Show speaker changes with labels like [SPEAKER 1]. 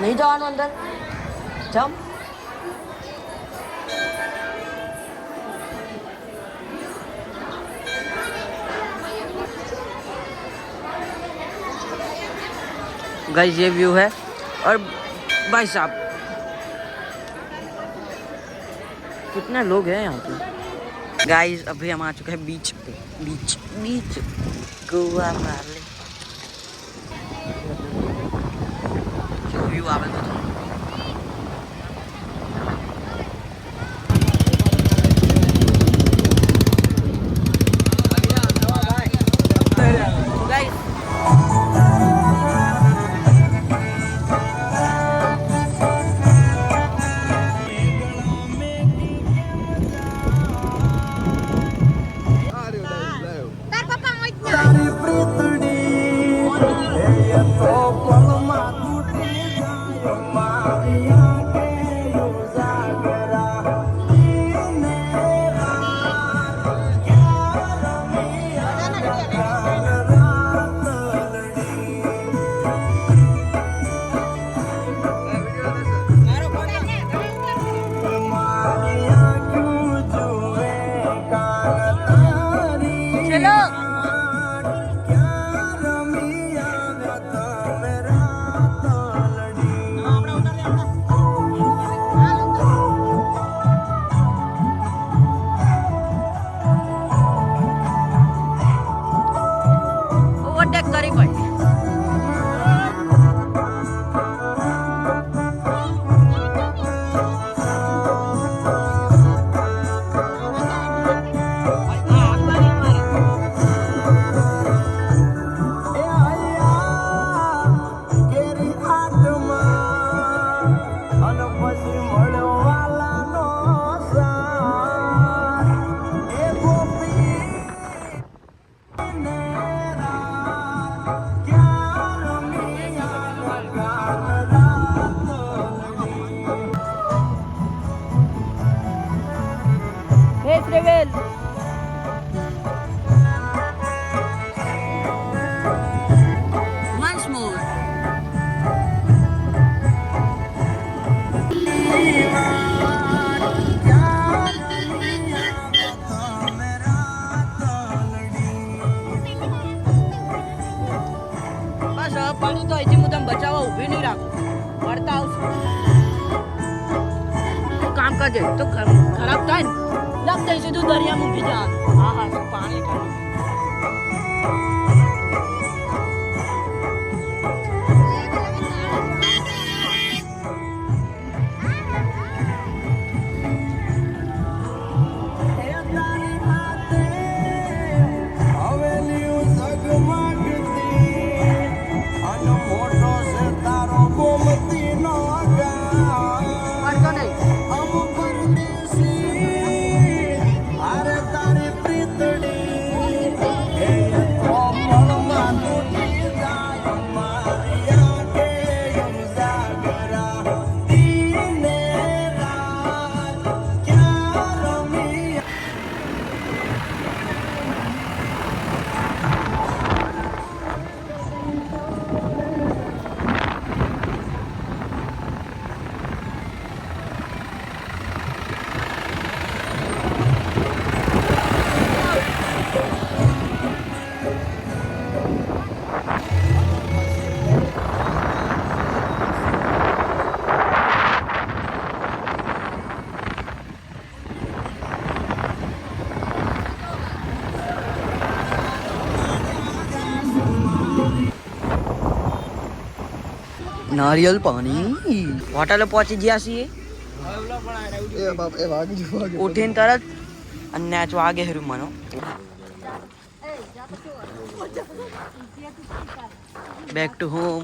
[SPEAKER 1] नहीं जवान अंदर जम गाइस ये व्यू है और भाई साहब कितने लोग हैं यहाँ पे। गाइस अभी हम आ चुके हैं बीच पे, बीच बीच गोवा वाले जो व्यू आवे तो પાણી તો હજી હું તમે બચાવવા ઊભી નહીં રાખું વળતા આવશું કામ કરજે તો ખરાબ થાય ને લગ સીધું દરિયામાં ઊભી જા હા હા પાણી ખરાબ नारियल पानी होटल पहुंची गया सी उठीन तरत अन्याच आगे हरू मनो बैक टू होम।